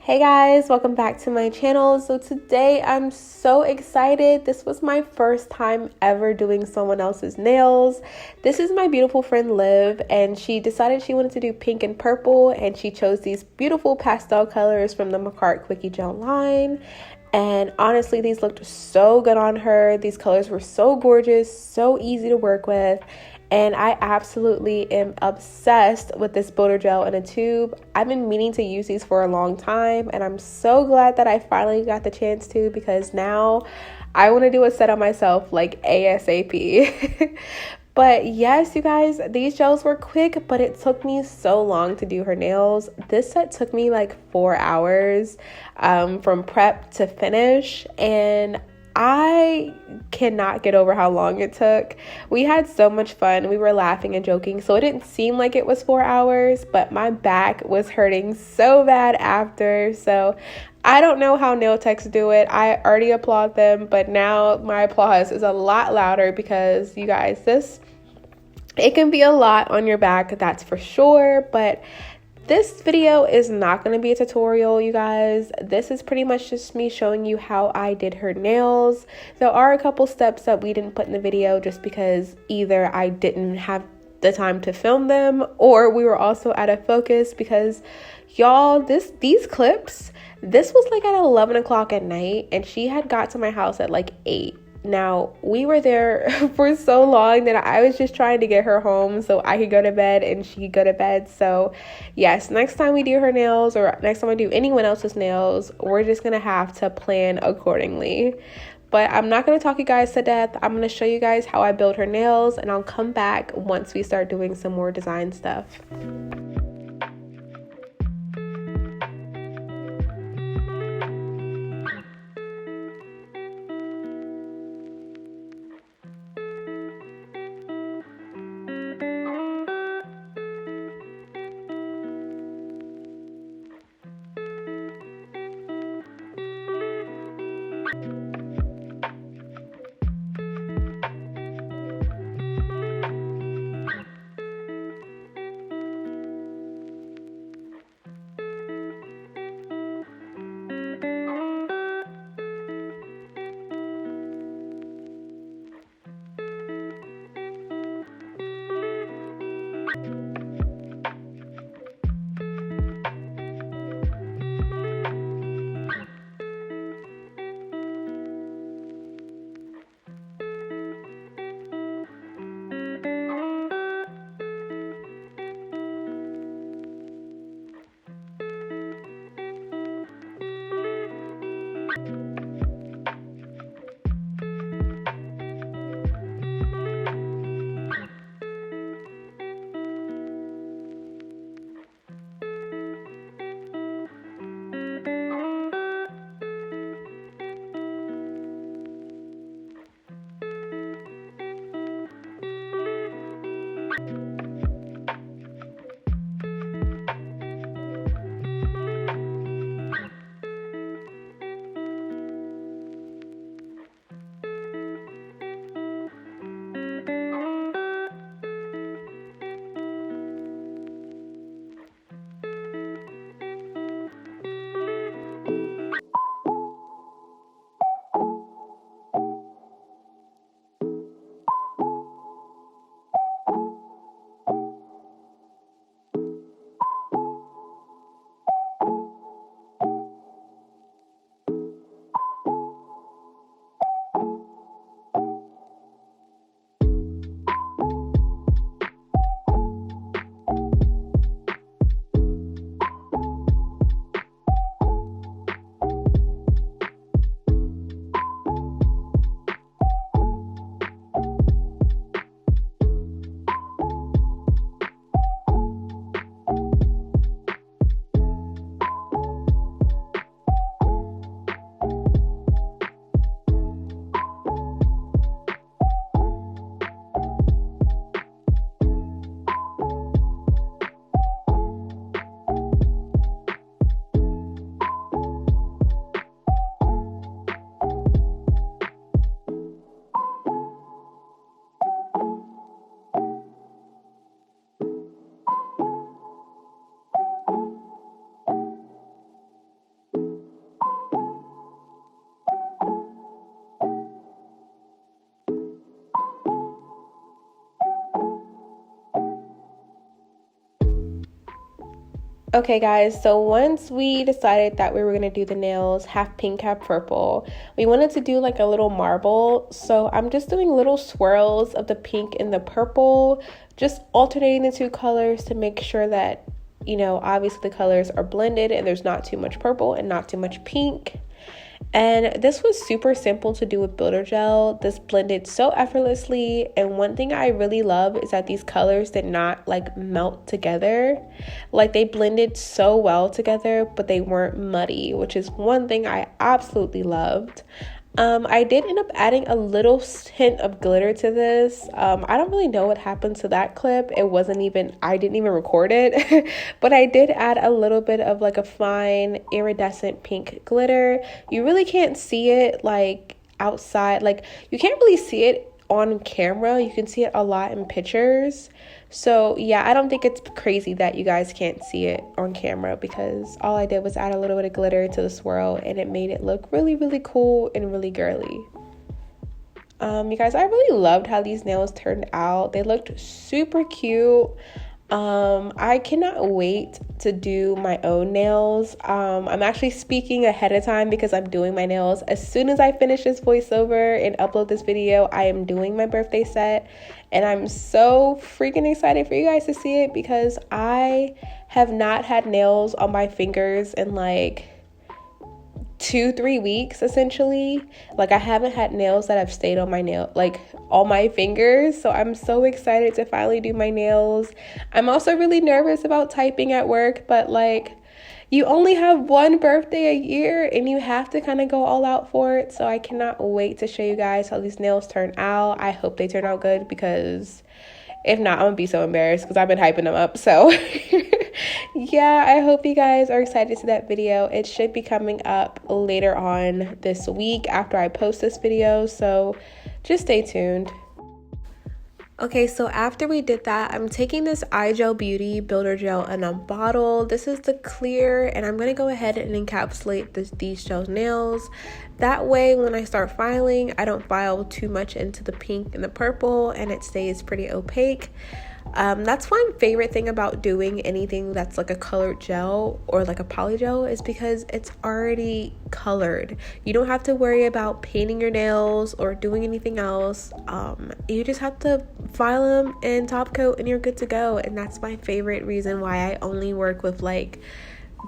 Hey guys, welcome back to my channel. So today I'm so excited. This was my first time ever doing someone else's nails. This is my beautiful friend Liv, and she decided she wanted to do pink and purple, and she chose these beautiful pastel colors from the Makartt Qikgel line. And honestly, these looked so good on her. These colors were so gorgeous, so easy to work with. And I absolutely am obsessed with this builder gel in a tube. I've been meaning to use these for a long time, and I'm so glad that I finally got the chance to, because now I want to do a set on myself like ASAP. But yes, you guys, these gels were quick, but it took me so long to do her nails. This set took me like 4 hours from prep to finish, and I cannot get over how long it took. We had so much fun. We were laughing and joking, so it didn't seem like it was 4 hours, but my back was hurting so bad after. So I don't know how nail techs do it. I already applaud them, but now my applause is a lot louder because you guys, it can be a lot on your back, that's for sure. But this video is not going to be a tutorial, you guys. This is pretty much just me showing you how I did her nails. There are a couple steps that we didn't put in the video just because either I didn't have the time to film them, or we were also out of focus because y'all, these clips, this was like at 11 o'clock at night, and she had got to my house at like 8. Now, we were there for so long that I was just trying to get her home so I could go to bed and she could go to bed. So yes, next time we do her nails, or next time I do anyone else's nails, we're just gonna have to plan accordingly. But I'm not going to talk you guys to death. I'm going to show you guys how I build her nails, and I'll come back once we start doing some more design stuff. Okay guys, so once we decided that we were going to do the nails half pink, half purple, we wanted to do like a little marble. So I'm just doing little swirls of the pink and the purple, just alternating the two colors to make sure that, you know, obviously the colors are blended and there's not too much purple and not too much pink. And this was super simple to do with builder gel. This blended so effortlessly, and one thing I really love is that these colors did not like melt together. Like they blended so well together, but they weren't muddy, which is one thing I absolutely loved. I did end up adding a little hint of glitter to this. I don't really know what happened to that clip. I didn't even record it, but I did add a little bit of like a fine iridescent pink glitter. You really can't see it like outside, like you can't really see it on camera. You can see it a lot in pictures. So yeah, I don't think it's crazy that you guys can't see it on camera, because all I did was add a little bit of glitter to the swirl and it made it look really, really cool and really girly. You guys, I really loved how these nails turned out. They looked super cute. I cannot wait to do my own nails. I'm actually speaking ahead of time because I'm doing my nails. As soon as I finish this voiceover and upload this video, I am doing my birthday set. And I'm so freaking excited for you guys to see it, because I have not had nails on my fingers in like 2-3 weeks essentially. Like I haven't had nails that have stayed on my on my fingers. So I'm so excited to finally do my nails. I'm also really nervous about typing at work, but like you only have one birthday a year and you have to kind of go all out for it. So I cannot wait to show you guys how these nails turn out. I hope they turn out good, because if not, I'm gonna be so embarrassed because I've been hyping them up. So yeah, I hope you guys are excited to see that video. It should be coming up later on this week after I post this video. So just stay tuned. Okay, so after we did that, I'm taking this iGel Beauty Builder Gel in a bottle. This is the clear, and I'm going to go ahead and encapsulate these gel nails. That way, when I start filing, I don't file too much into the pink and the purple, and it stays pretty opaque. That's one favorite thing about doing anything that's like a colored gel or like a poly gel, is because it's already colored. You don't have to worry about painting your nails or doing anything else. You just have to file them and top coat and you're good to go. And that's my favorite reason why I only work with like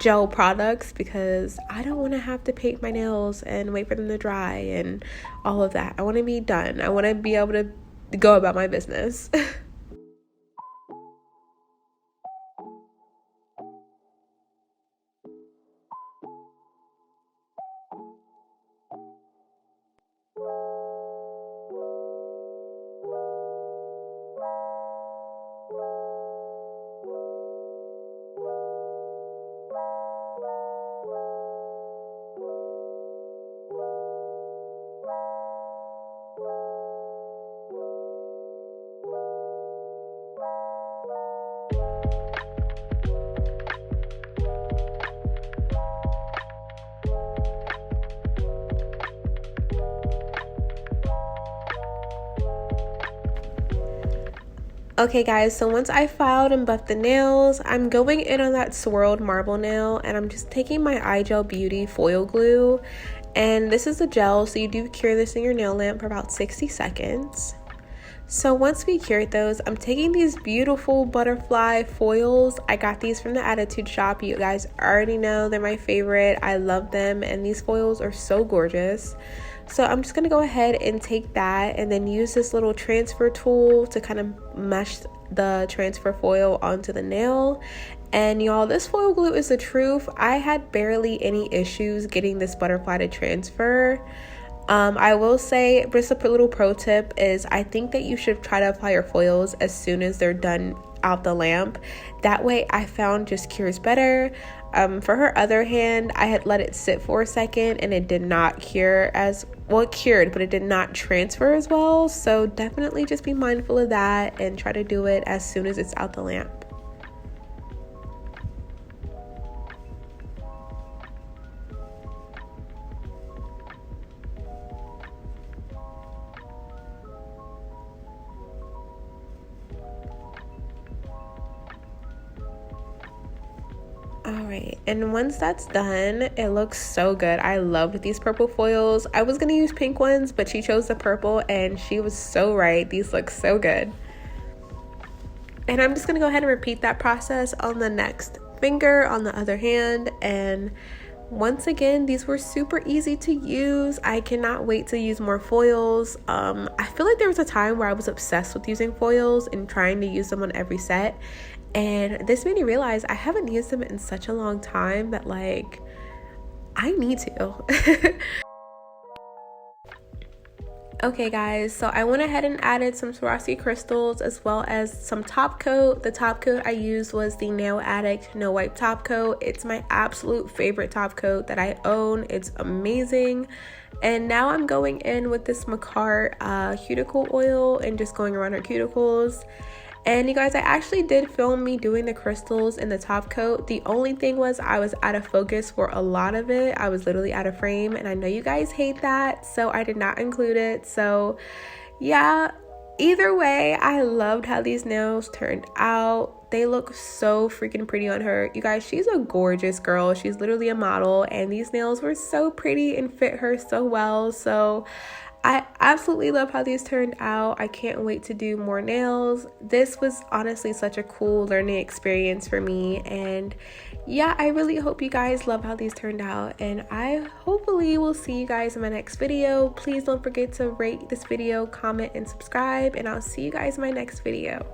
gel products, because I don't want to have to paint my nails and wait for them to dry and all of that. I want to be done. I want to be able to go about my business. Okay guys, so once I filed and buffed the nails, I'm going in on that swirled marble nail, and I'm just taking my iGel Beauty foil glue, and this is a gel, so you do cure this in your nail lamp for about 60 seconds. So once we cured those, I'm taking these beautiful butterfly foils. I got these from the Attitude shop. You guys already know they're my favorite. I love them, and these foils are so gorgeous. So I'm just going to go ahead and take that and then use this little transfer tool to kind of mesh the transfer foil onto the nail. And y'all, this foil glue is the truth. I had barely any issues getting this butterfly to transfer. I will say, just a little pro tip is I think that you should try to apply your foils as soon as they're done out the lamp. That way I found just cures better. For her other hand, I had let it sit for a second and it did not cure as well. It cured, but it did not transfer as well. So definitely just be mindful of that and try to do it as soon as it's out the lamp. Alright, and once that's done, it looks so good. I loved these purple foils. I was gonna use pink ones, but she chose the purple and she was so right. These look so good. And I'm just gonna go ahead and repeat that process on the next finger, on the other hand. And once again, these were super easy to use. I cannot wait to use more foils. I feel like there was a time where I was obsessed with using foils and trying to use them on every set. And this made me realize I haven't used them in such a long time that like I need to. Okay guys, so I went ahead and added some Swarovski crystals as well as some top coat. The top coat I used was the Nail Addict No Wipe top coat. It's my absolute favorite top coat that I own. It's amazing. And now I'm going in with this Makartt cuticle oil and just going around her cuticles. And you guys, I actually did film me doing the crystals in the top coat. The only thing was I was out of focus for a lot of it. I was literally out of frame, and I know you guys hate that, so I did not include it. So yeah, either way, I loved how these nails turned out. They look so freaking pretty on her. You guys, she's a gorgeous girl. She's literally a model, and these nails were so pretty and fit her so well. So I absolutely love how these turned out. I can't wait to do more nails. This was honestly such a cool learning experience for me. And yeah, I really hope you guys love how these turned out. And I hopefully will see you guys in my next video. Please don't forget to rate this video, comment, and subscribe. And I'll see you guys in my next video.